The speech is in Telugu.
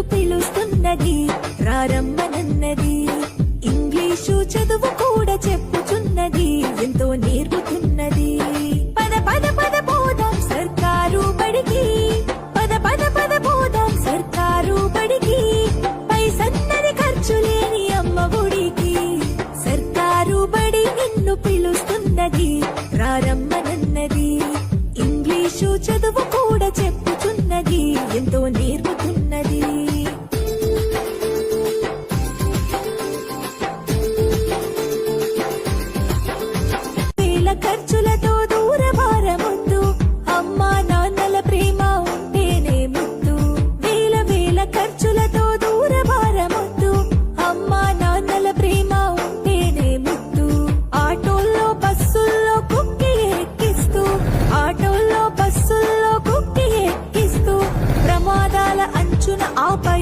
నిన్ను పిలుస్తున్నది, రారమ్మనన్నది. ఇంగ్లీషు చదువు కూడా చెప్పుచున్నది, ఎంతో నేర్పుతున్నది. పద పద పద పోదాం సర్కారు బడికి, పద పద పద పోదాం సర్కారు బడికి. పైసన్నది ఖర్చు లేని అమ్మ ఒడికి. సర్కారు బడి నిన్ను పిలుస్తున్నది, రారమ్మనన్నది. ఇంగ్లీషు చదువు కూడా చెప్పుచున్నది, ఎంతో నేర్పుతున్నది. వేల ఖర్చులతో దూరభారమొద్దు, అమ్మా నాన్నల ప్రేమ ఉంటేనే ముద్దు. వేల వేల ఖర్చులతో దూరభారమొద్దు, అమ్మా నాన్నల ప్రేమ ఉంటేనే ముద్దు. ఆటోల్లో బస్సుల్లో కుక్కి ఎక్కిస్తూ, ఆటోల్లో బస్సుల్లో కుక్కి ఎక్కిస్తూ, ప్రమాదాల అంచున ఆపై